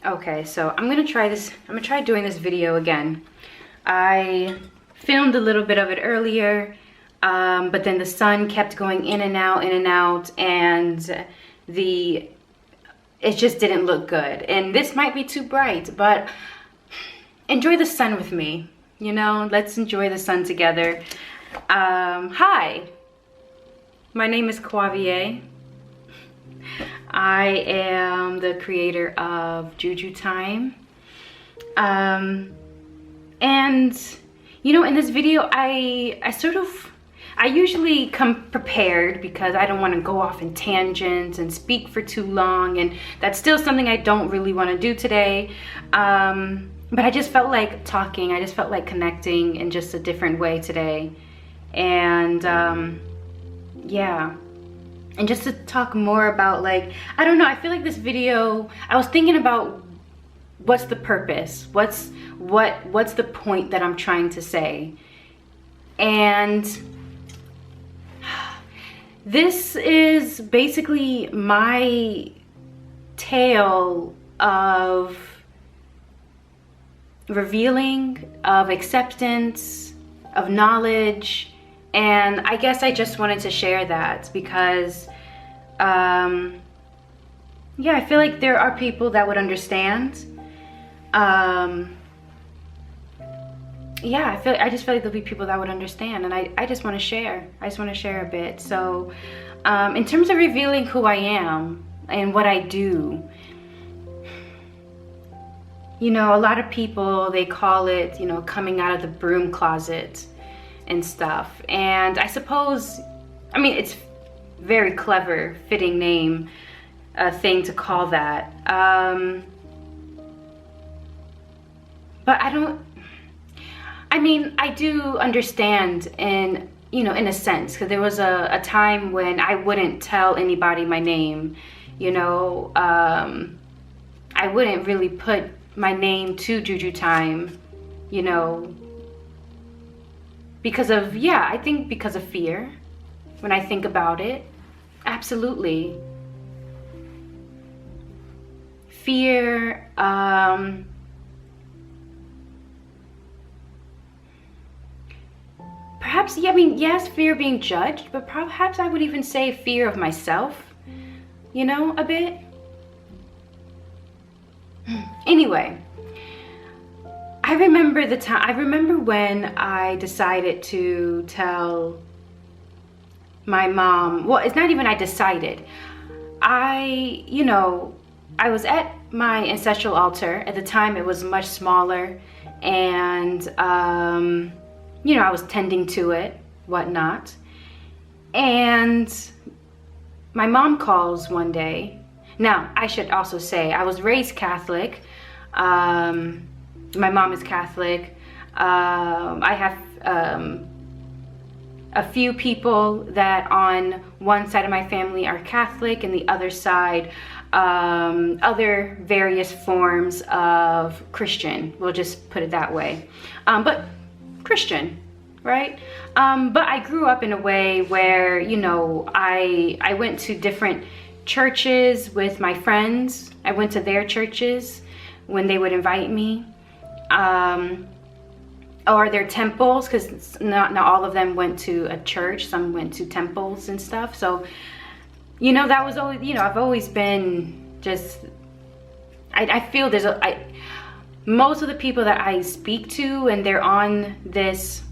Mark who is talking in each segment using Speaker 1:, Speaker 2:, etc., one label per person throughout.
Speaker 1: Okay, so I'm gonna try this. I'm gonna try doing this video again. I filmed a little bit of it earlier, but then the sun kept going in and out, and it just didn't look good. And this might be too bright, but enjoy the sun with me. You know, let's enjoy the sun together. Hi, my name is Quavia. I am the creator of JuJu Thyme. And you know, in this video, I usually come prepared because I don't want to go off in tangents and speak for too long, and that's still something I don't really want to do today. But I just felt like talking, I just felt like connecting in just a different way today. And yeah, and just to talk more about, like, I don't know, I feel like this video, I was thinking about what's the purpose, what's the point that I'm trying to say. And this is basically my tale of revealing, of acceptance, of knowledge. And I guess I just wanted to share that because yeah, I feel like there are people that would understand. Yeah, I just feel like there'll be people that would understand, and I just want to share. I just want to share a bit. So in terms of revealing who I am and what I do, you know, a lot of people, they call it, you know, coming out of the broom closet and stuff. And I suppose, I mean, it's very clever, fitting name, thing to call that. But I mean, I do understand in, you know, in a sense, because there was a time when I wouldn't tell anybody my name, you know. I wouldn't really put my name to JuJu Thyme, you know, because of, yeah, I think because of fear. When I think about it, absolutely. Fear, perhaps, yeah, I mean, yes, fear of being judged, but perhaps I would even say fear of myself, you know, a bit. Anyway, I remember when I decided to tell my mom, well, it's not even I decided. You know, I was at my ancestral altar. At the time, it was much smaller, and you know, I was tending to it, whatnot. And my mom calls one day. Now, I should also say, I was raised Catholic. My mom is Catholic. I have a few people that on one side of my family are Catholic, and the other side, other various forms of Christian. We'll just put it that way. But Christian, right? But I grew up in a way where, you know, I went to different churches with my friends. I went to their churches when they would invite me, or their temples, because not all of them went to a church. Some went to temples and stuff. So, you know, that was always, you know, I've always been just, I feel there's most of the people that I speak to, and they're on this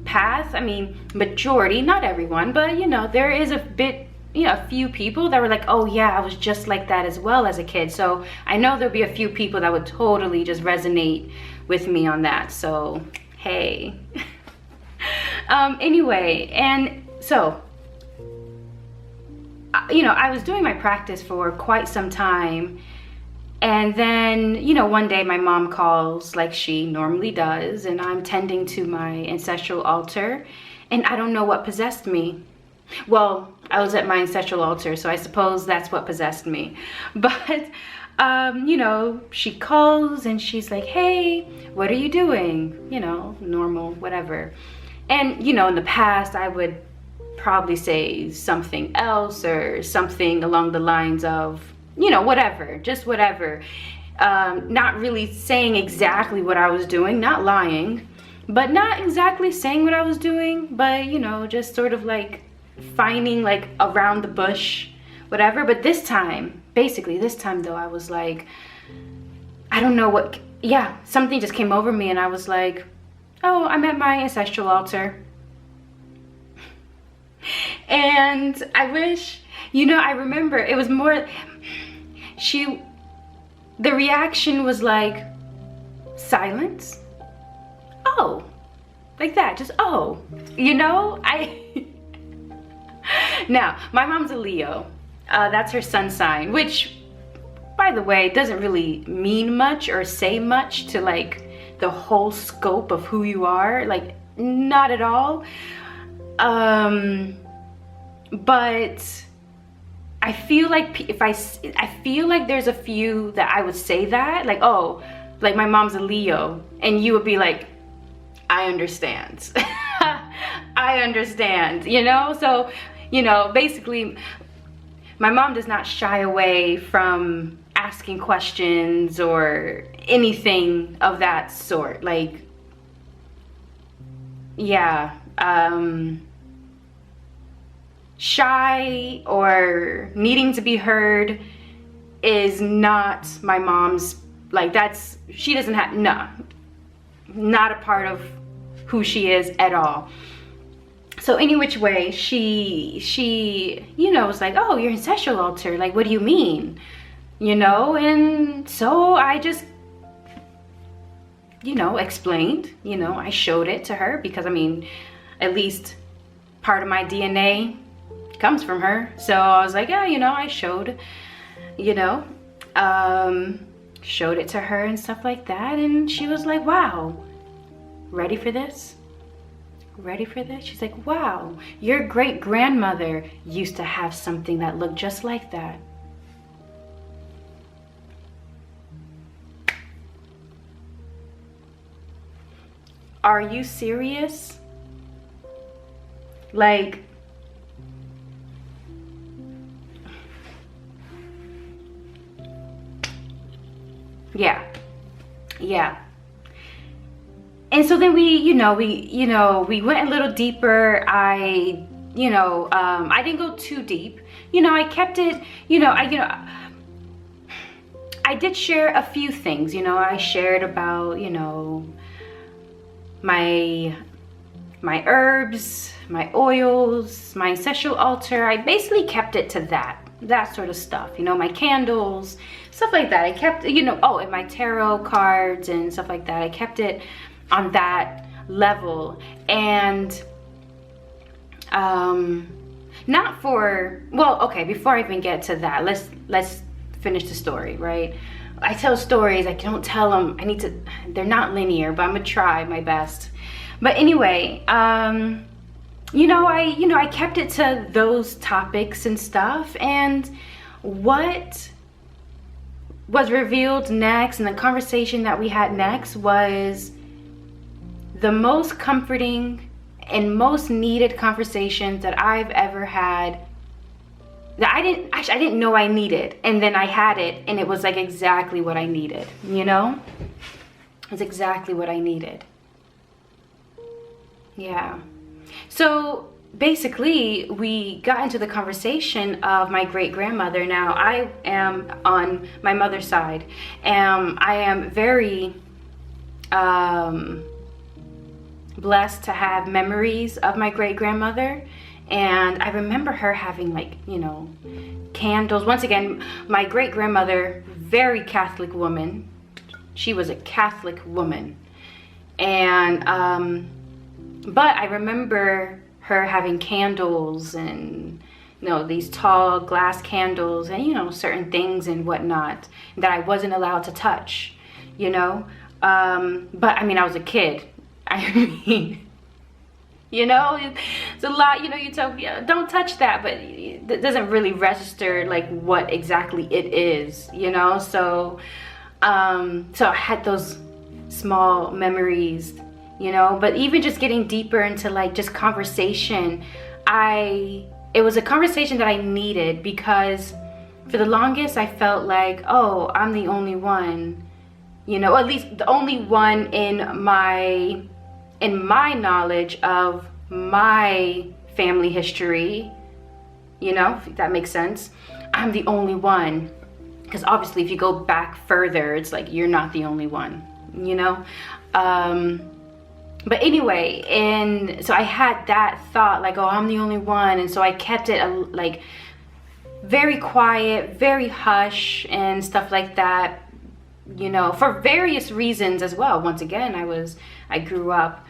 Speaker 1: path, I mean, majority, not everyone, but, you know, there is a bit, you know, a few people that were like, oh yeah, I was just like that as well as a kid. So I know there'll be a few people that would totally just resonate with me on that. So, hey. Anyway, and so, you know, I was doing my practice for quite some time. And then, you know, one day my mom calls like she normally does, and I'm tending to my ancestral altar, and I don't know what possessed me. Well, I was at my ancestral altar, so I suppose that's what possessed me. But, you know, she calls and she's like, hey, what are you doing? You know, normal, whatever. And, you know, in the past, I would probably say something else or something along the lines of, you know, whatever, just whatever. not really saying exactly what I was doing, not lying, but not exactly saying what I was doing, but you know, just sort of like finding like around the bush, whatever. But this time, basically this time though, I was like, I don't know what, yeah, something just came over me and I was like, oh, I'm at my ancestral altar. And I wish, you know, I remember it was more, the reaction was like silence. Oh, like that, just oh, you know, now my mom's a Leo. That's her sun sign, which by the way doesn't really mean much or say much to like the whole scope of who you are, like not at all. But I feel like if I feel like there's a few that I would say that, like, oh, like my mom's a Leo, and you would be like, I understand. I understand, you know? So, you know, basically my mom does not shy away from asking questions or anything of that sort. Like, yeah, shy or needing to be heard is not my mom's, like that's, she doesn't have, no, not a part of who she is at all. So any which way, she, you know, was like, oh, your ancestral altar, like, what do you mean? You know, and so I just, you know, explained, you know, I showed it to her because I mean, at least part of my DNA comes from her. So I was like, yeah, you know, I showed, you know, showed it to her and stuff like that. And she was like, wow, ready for this? Ready for this? She's like, wow, your great grandmother used to have something that looked just like that. Are you serious? Like, yeah. And so then we went a little deeper. I didn't go too deep. You know, I kept it, I did share a few things. You know, I shared about, you know, my herbs, my oils, my ancestral altar. I basically kept it to that sort of stuff, you know, my candles, stuff like that. I kept, you know, oh, and my tarot cards and stuff like that. I kept it on that level. And not for, well, okay, before I even get to that, let's finish the story, right? I tell stories, I don't tell them, they're not linear, but I'm gonna try my best. But anyway, I kept it to those topics and stuff. And what was revealed next, and the conversation that we had next, was the most comforting and most needed conversations that I've ever had, that I didn't know I needed, and then I had it, and it was like exactly what I needed, you know? It's exactly what I needed. Yeah. So basically we got into the conversation of my great grandmother. Now I am on my mother's side, and I am very blessed to have memories of my great grandmother. And I remember her having, like, you know, candles. Once again, my great grandmother, very Catholic woman. She was a Catholic woman. And but I remember her having candles, and, you know, these tall glass candles, and, you know, certain things and whatnot that I wasn't allowed to touch, you know. But I mean, I was a kid. I mean, you know, it's a lot, you know, you tell me, don't touch that, but it doesn't really register like what exactly it is, you know. So so I had those small memories, you know. But even just getting deeper into like just conversation, it was a conversation that I needed, because For the longest, I felt like, oh, I'm the only one, you know, at least the only one in my knowledge of my family history, you know, if that makes sense. I'm the only one. Because obviously if you go back further, it's like you're not the only one, you know. But anyway, and so I had that thought like, oh, I'm the only one. And so I kept it like very quiet, very hush and stuff like that, you know, for various reasons as well. Once again, I grew up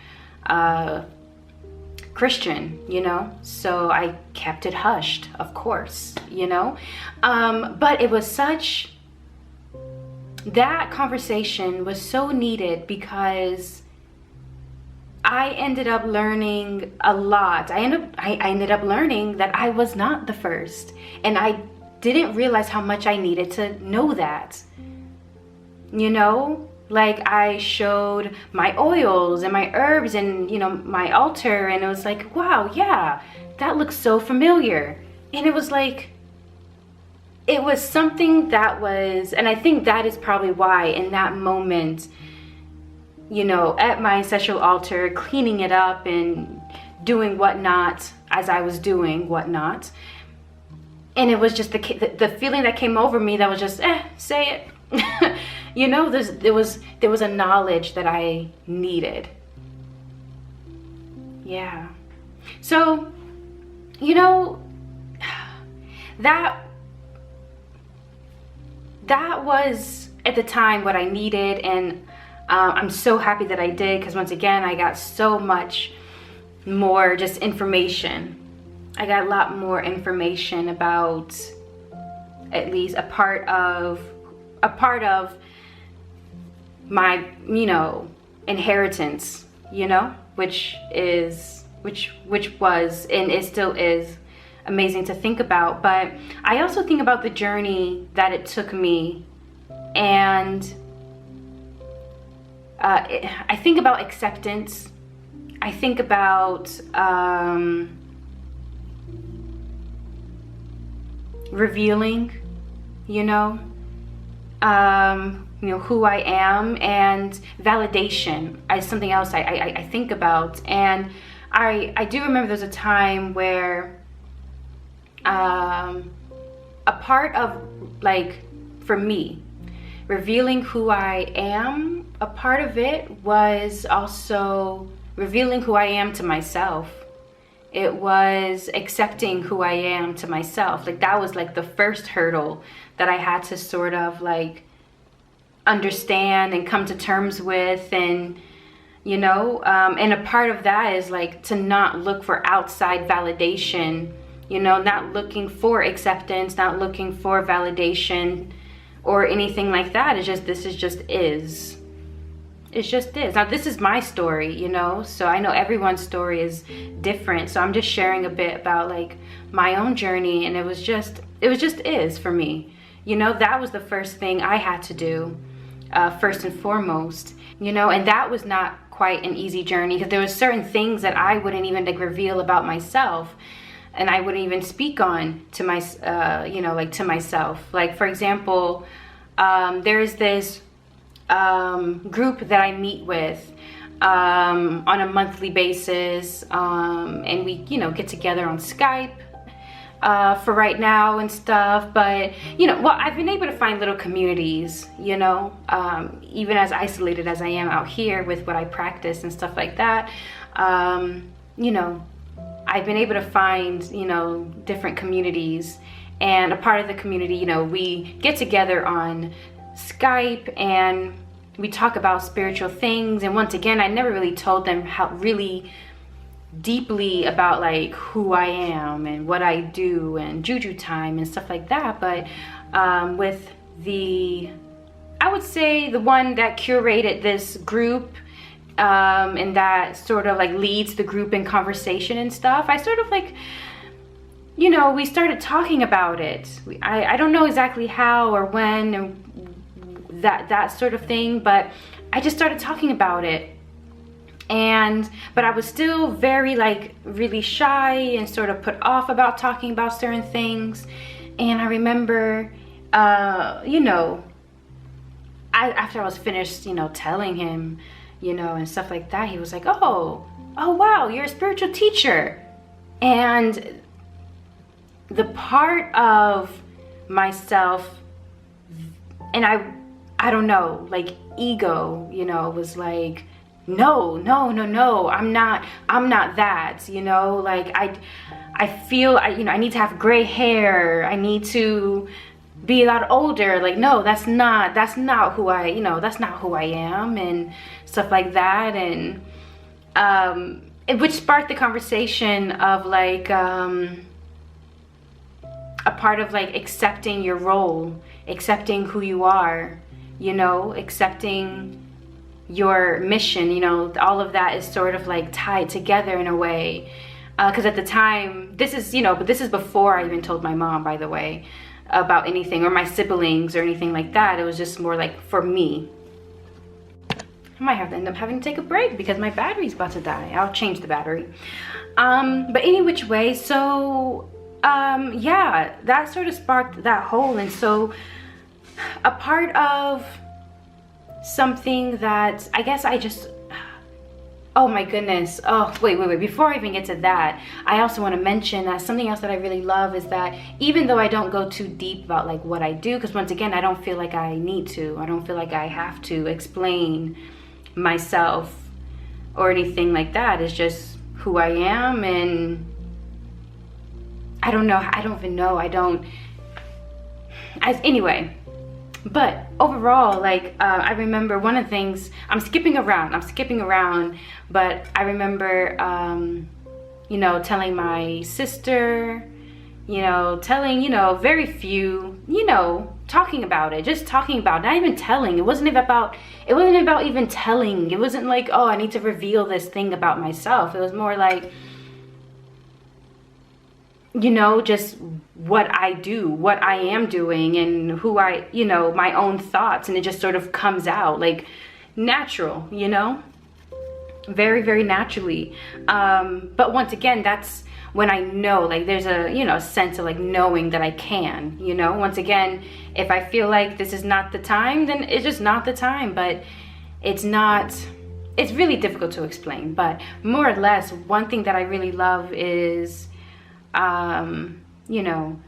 Speaker 1: Christian, you know, so I kept it hushed, of course, you know. But it was that conversation was so needed because I ended up learning a lot. I ended up learning that I was not the first, and I didn't realize how much I needed to know that, you know. Like I showed my oils and my herbs and, you know, my altar, and it was like, wow, yeah, that looks so familiar. And it was like, it was something that was, and I think that is probably why in that moment, you know, at my ancestral altar, cleaning it up and doing whatnot as I was doing whatnot. And it was just the feeling that came over me that was just, say it. You know, there was a knowledge that I needed. Yeah. So, you know, that was at the time what I needed, and I'm so happy that I did, because once again I got so much more just information. I got a lot more information about at least a part of my, you know, inheritance, you know, which was and it still is amazing to think about. But I also think about the journey that it took me, and I think about acceptance. I think about revealing, you know, who I am, and validation is something else I think about. And I do remember there's a time where a part of, like, for me, revealing who I am, a part of it was also revealing who I am to myself. It was accepting who I am to myself. Like, that was like the first hurdle that I had to sort of like understand and come to terms with. And, you know, and a part of that is like to not look for outside validation, you know, not looking for acceptance, not looking for validation or anything like that. It's just, this is just is. It just is. Now, this is my story, you know, so I know everyone's story is different. So I'm just sharing a bit about like my own journey, and it was just is for me. You know, that was the first thing I had to do, first and foremost, you know, and that was not quite an easy journey, because there was certain things that I wouldn't even like reveal about myself, and I wouldn't even speak on to my, you know, like to myself. Like, for example, there's this group that I meet with on a monthly basis, and we, you know, get together on Skype for right now and stuff. But, you know, well, I've been able to find little communities, you know, even as isolated as I am out here with what I practice and stuff like that. You know, I've been able to find, you know, different communities, and a part of the community, you know, we get together on Skype and we talk about spiritual things. And once again, I never really told them how really deeply about like who I am and what I do and JuJu Thyme and stuff like that. But with the, I would say the one that curated this group, and that sort of like leads the group in conversation and stuff, I sort of like, you know, we started talking about it. I don't know exactly how or when and that sort of thing, but I just started talking about it. But I was still very like really shy and sort of put off about talking about certain things. And I remember, you know, after I was finished, you know, telling him, you know, and stuff like that, he was like, oh wow, you're a spiritual teacher. And the part of myself, and I don't know, like ego, you know, was like, no, I'm not that, you know, like I feel, you know, I need to have gray hair, I need to be a lot older. Like, no, that's not who I, you know, that's not who I am, and stuff like that. And which sparked the conversation of like a part of like accepting your role, accepting who you are, you know, accepting your mission, you know, all of that is sort of like tied together in a way. Because at the time, this is, you know, but this is before I even told my mom, by the way, about anything, or my siblings or anything like that. It was just more like for me. I might have to end up having to take a break because my battery's about to die. I'll change the battery. But any which way, so yeah, that sort of sparked that whole. And so a part of something that I guess I just, oh my goodness, oh wait, before I even get to that, I also want to mention that something else that I really love is that even though I don't go too deep about like what I do, because once again, I don't feel like I need to, I don't feel like I have to explain myself or anything like that. It's just who I am, and I don't know, I don't even know, anyway. But overall, like, I remember one of the things, I'm skipping around, but I remember, you know, telling my sister, you know, telling, you know, very few, you know, talking about it, just talking about it, not even telling. It wasn't about even telling. It wasn't like, oh, I need to reveal this thing about myself. It was more like, you know, just what I do, what I am doing, and who I, you know, my own thoughts, and it just sort of comes out like natural, you know, very, very naturally. But once again, that's when I know, like, there's a, you know, sense of like knowing that I can, you know, once again, if I feel like this is not the time, then it's just not the time. But it's not, it's really difficult to explain. But more or less, one thing that I really love is, you know,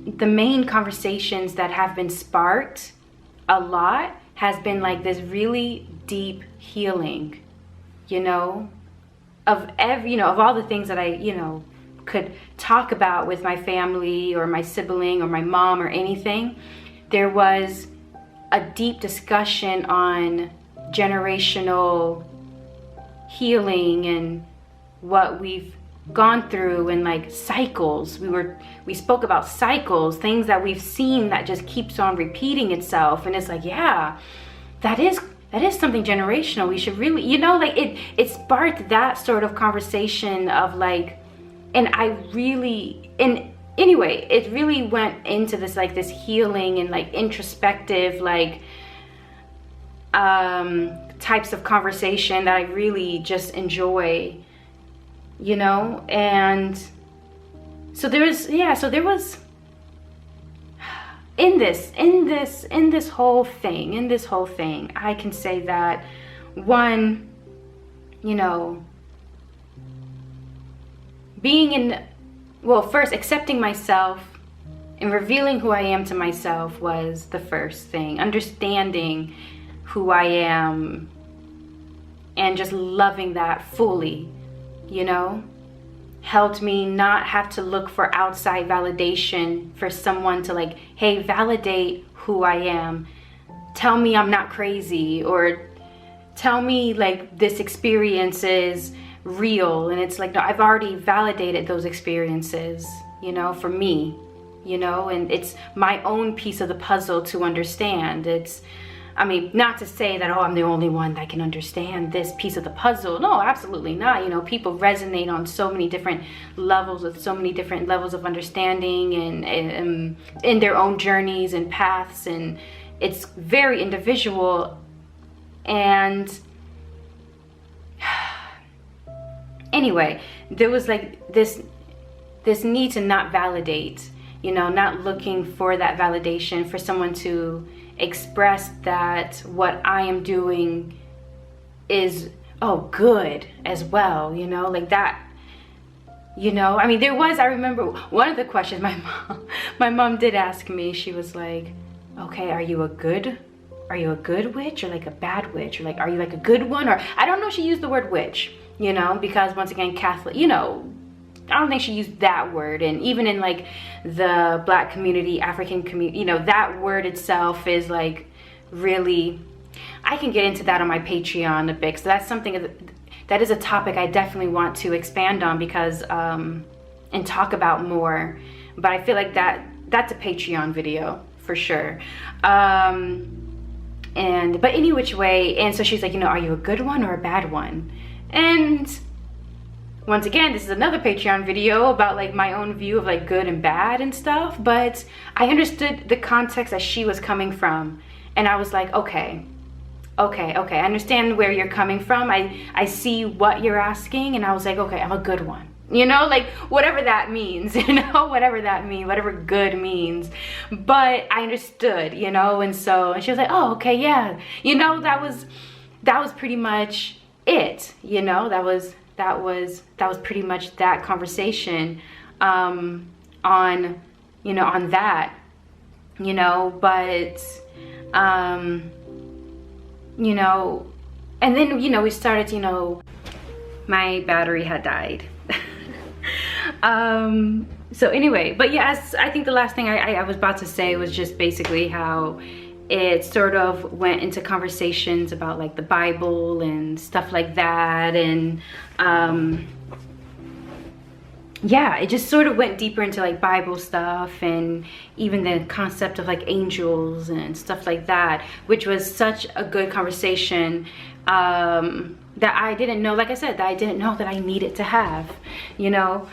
Speaker 1: the main conversations that have been sparked a lot has been like this really deep healing, you know, of you know, of all the things that I, you know, could talk about with my family or my sibling or my mom or anything. There was a deep discussion on generational healing and what we've gone through, and like cycles. We spoke about cycles, things that we've seen that just keeps on repeating itself. And it's like, yeah, that is something generational. We should really, you know, like it sparked that sort of conversation of like, and anyway, it really went into this like this healing and like introspective like types of conversation that I really just enjoy, you know. And so there was in this whole thing, I can say that, one, you know, first accepting myself and revealing who I am to myself was the first thing. Understanding who I am and just loving that fully, you know, helped me not have to look for outside validation for someone to like, hey, validate who I am. Tell me I'm not crazy, or tell me like this experience is real. And it's like, no, I've already validated those experiences, you know, for me, you know, and it's my own piece of the puzzle to understand. It's, I mean, not to say that, oh, I'm the only one that can understand this piece of the puzzle. No, absolutely not. You know, people resonate on so many different levels with so many different levels of understanding and in their own journeys and paths. And it's very individual. And anyway, there was like this need to not validate you know, not looking for that validation, for someone to express that what I am doing is, oh, good as well, you know, like that. You know, I mean, I remember one of the questions my mom did ask me. She was like, okay, are you a good witch or like a bad witch? Or like, are you like a good one? Or I don't know if she used the word witch, you know, because once again, Catholic, you know, I don't think she used that word. And even in like the Black community, African community, you know, that word itself is like really, I can get into that on my Patreon a bit. So that's something that is a topic I definitely want to expand on, because and talk about more. But I feel like that's a Patreon video for sure. But any which way, and so she's like, you know, are you a good one or a bad one? And once again, this is another Patreon video about like my own view of like good and bad and stuff. But I understood the context that she was coming from, and I was like, okay, I understand where you're coming from. I see what you're asking, and I was like, okay, I'm a good one. You know, like whatever that means, you know, whatever good means. But I understood, you know, and she was like, oh, okay, yeah. You know, that was pretty much it, you know, that was pretty much that conversation on that, you know, but you know, and then, you know, we started, you know, my battery had died. So anyway, but yes, I think the last thing I was about to say was just basically how it sort of went into conversations about like the Bible and stuff like that. And yeah, it just sort of went deeper into like Bible stuff, and even the concept of like angels and stuff like that, which was such a good conversation that I didn't know, like I said, that I didn't know that I needed to have, you know.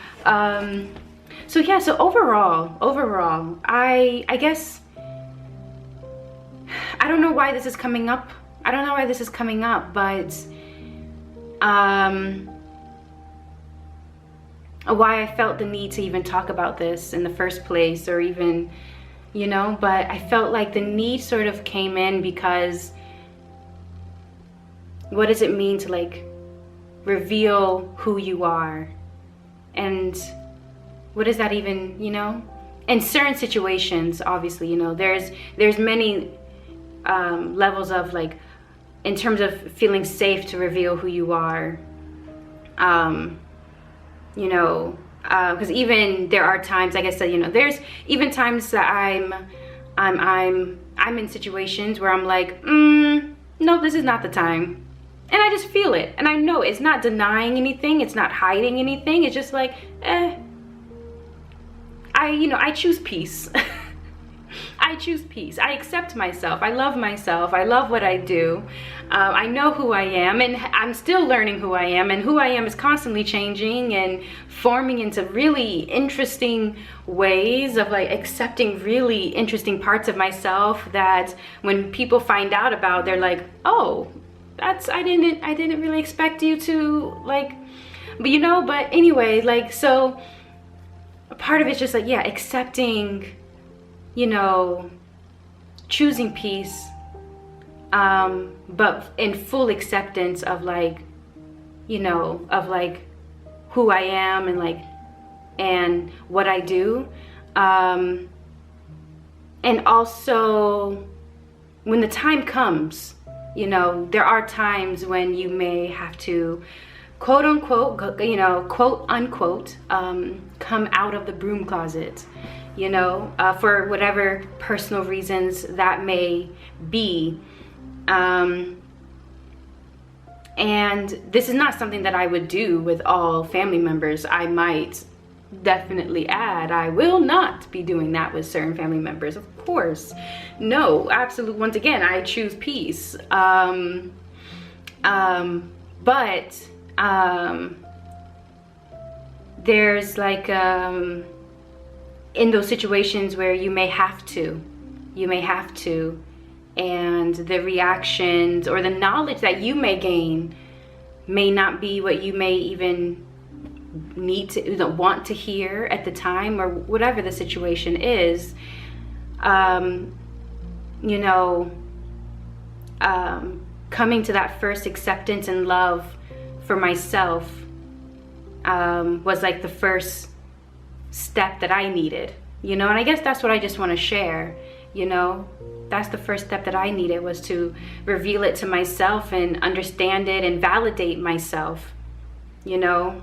Speaker 1: So yeah, so overall, I guess, I don't know why this is coming up. But why I felt the need to even talk about this in the first place, or even, you know, but I felt like the need sort of came in because what does it mean to like reveal who you are? And what does that even, you know? In certain situations, obviously, you know, there's many levels of like, in terms of feeling safe to reveal who you are. You know, because even there are times, like I said, you know, there's even times that I'm in situations where I'm like, no, this is not the time, and I just feel it, and I know it's not denying anything, it's not hiding anything, it's just like, I choose peace. I choose peace. I accept myself. I love myself. I love what I do. I know who I am, and I'm still learning who I am, and who I am is constantly changing and forming into really interesting ways of like accepting really interesting parts of myself that when people find out about, they're like, oh, I didn't really expect you to, like, but you know, but anyway, like, so a part of it's just like, yeah, accepting, you know, choosing peace, but in full acceptance of like, you know, of like who I am and like, and what I do. And also when the time comes, you know, there are times when you may have to quote unquote, you know, quote unquote, come out of the broom closet, you know, for whatever personal reasons that may be. And this is not something that I would do with all family members. I might definitely add, I will not be doing that with certain family members, of course. No, absolutely. Once again, I choose peace. But there's like, in those situations where you may have to, and the reactions or the knowledge that you may gain may not be what you may even need to, want to hear at the time, or whatever the situation is. You know, coming to that first acceptance and love for myself was like the first step that I needed, you know. And I guess that's what I just want to share, you know. That's the first step that I needed, was to reveal it to myself and understand it and validate myself, you know.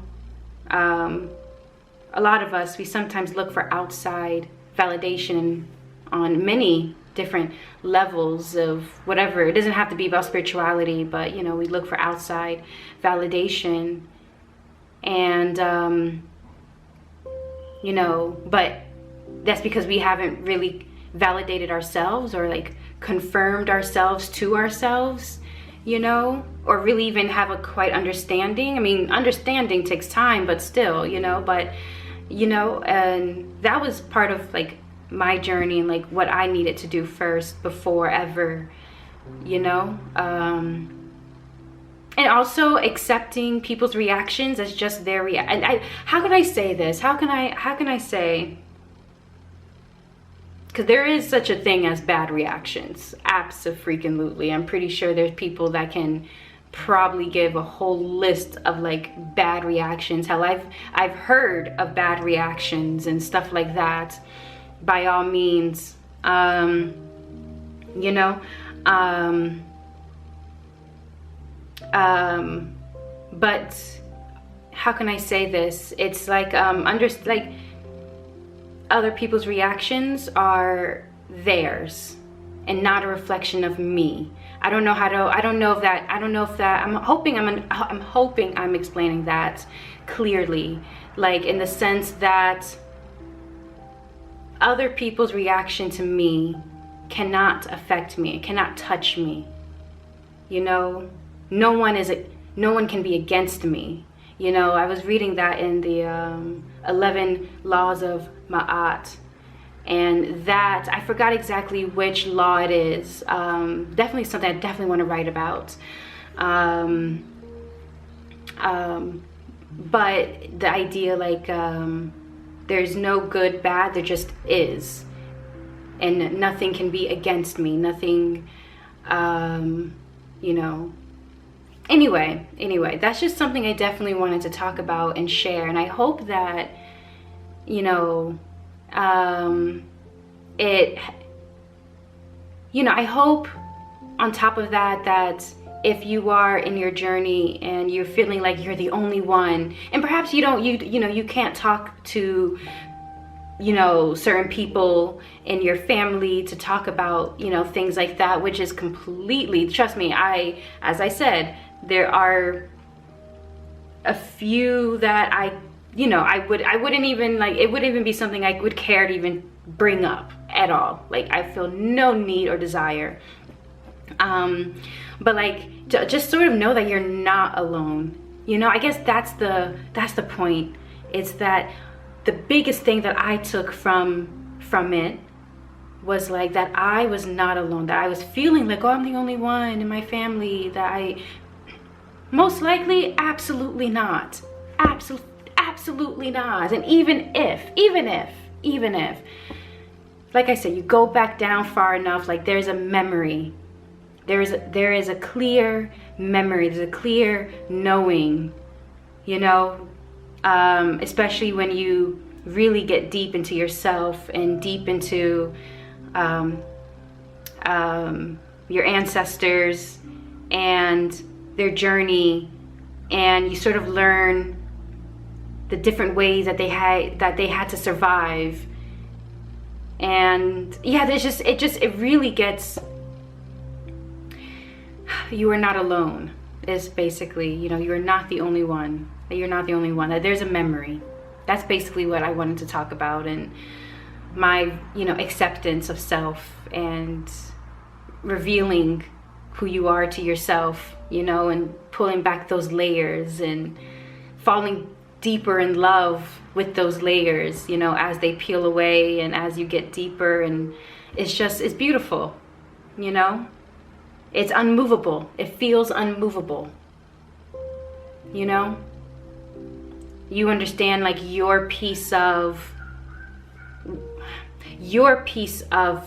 Speaker 1: A lot of us, we sometimes look for outside validation on many different levels of whatever. It doesn't have to be about spirituality, but you know, we look for outside validation. And you know, but that's because we haven't really validated ourselves, or like confirmed ourselves to ourselves, you know, or really even have a quite understanding. I mean, understanding takes time, but still, you know. But you know, and that was part of like my journey, and like what I needed to do first before ever, you know. And also accepting people's reactions as just their how can I say this? How can I say? Because there is such a thing as bad reactions. Abso-freaking-lutely. I'm pretty sure there's people that can probably give a whole list of like bad reactions. Hell, I've heard of bad reactions and stuff like that. By all means, you know. But how can I say this? It's like other people's reactions are theirs and not a reflection of me. I don't know if that, I'm hoping I'm explaining that clearly, like in the sense that other people's reaction to me cannot affect me, it cannot touch me, you know. No one can be against me. You know, I was reading that in the 11 Laws of Ma'at, and that, I forgot exactly which law it is. Definitely something I definitely want to write about. But the idea, like, there's no good, bad, there just is. And nothing can be against me, nothing, you know. Anyway, that's just something I definitely wanted to talk about and share. And I hope that, you know, I hope on top of that, that if you are in your journey and you're feeling like you're the only one, and perhaps you can't talk to, you know, certain people in your family to talk about, you know, things like that, which is completely, trust me, as I said, there are a few that I wouldn't even, like, it wouldn't even be something I would care to even bring up at all. Like, I feel no need or desire. But like, just sort of know that you're not alone. You know, I guess that's the point. It's that the biggest thing that I took from it was like that I was not alone, that I was feeling like, oh, I'm the only one in my family, that most likely, absolutely not. Absolutely not. And even if, like I said, you go back down far enough, like there's a memory. There is a clear memory, there's a clear knowing, you know, especially when you really get deep into yourself and deep into your ancestors and their journey, and you sort of learn the different ways that they had to survive. And yeah, it really gets, you are not alone, is basically, you know, you're not the only one, that there's a memory. That's basically what I wanted to talk about, and my, you know, acceptance of self and revealing who you are to yourself, you know, and pulling back those layers and falling deeper in love with those layers, you know, as they peel away and as you get deeper. And it's beautiful, you know. It's unmovable. It feels unmovable, you know. you understand like your piece of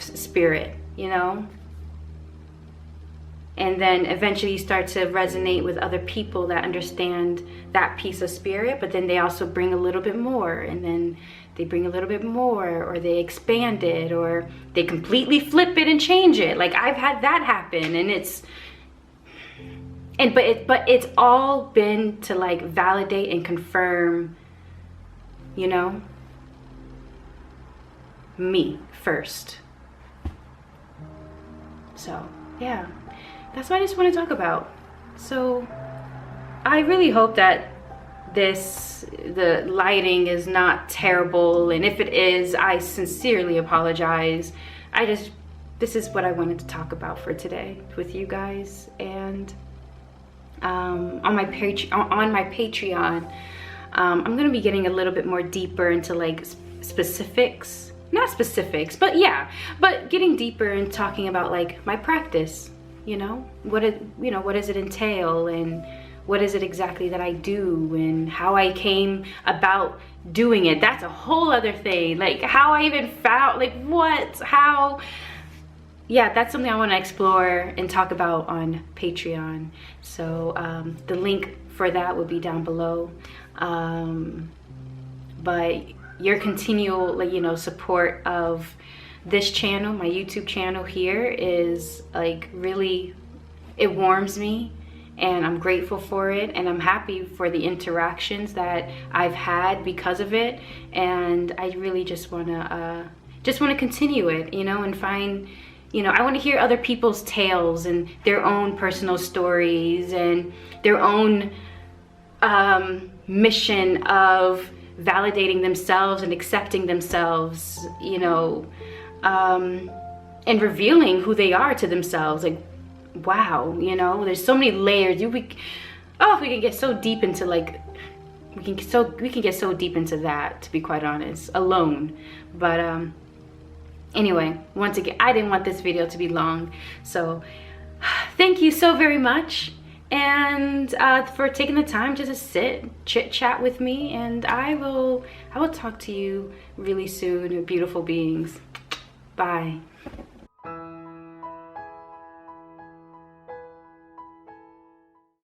Speaker 1: spirit, you know? And then eventually you start to resonate with other people that understand that piece of spirit, but then they also bring a little bit more, and then they bring a little bit more, or they expand it, or they completely flip it and change it. Like I've had that happen, and but it's all been to like validate and confirm, you know, me first. So yeah, that's what I just want to talk about. So I really hope that the lighting is not terrible, and if it is, I sincerely apologize. This is what I wanted to talk about for today with you guys. And on my Patreon, I'm gonna be getting a little bit more deeper into like specifics, not specifics, but yeah, but getting deeper and talking about like my practice, you know, what does it entail, and what is it exactly that I do, and how I came about doing it. That's a whole other thing. Like how I even found, like what, how, yeah, that's something I want to explore and talk about on Patreon. So the link for that will be down below. But your continual, like, you know, support of this channel, my YouTube channel here, is like really, it warms me, and I'm grateful for it, and I'm happy for the interactions that I've had because of it. And I really just want to continue it, you know, and find, you know, I want to hear other people's tales and their own personal stories and their own mission of validating themselves and accepting themselves, you know, and revealing who they are to themselves. Like, wow, you know, there's so many layers. We can get so deep into like, we can get so deep into that, to be quite honest, alone. But anyway, once again, I didn't want this video to be long, so thank you so very much, and for taking the time just to sit, chit chat with me. And I will talk to you really soon, beautiful beings. Bye.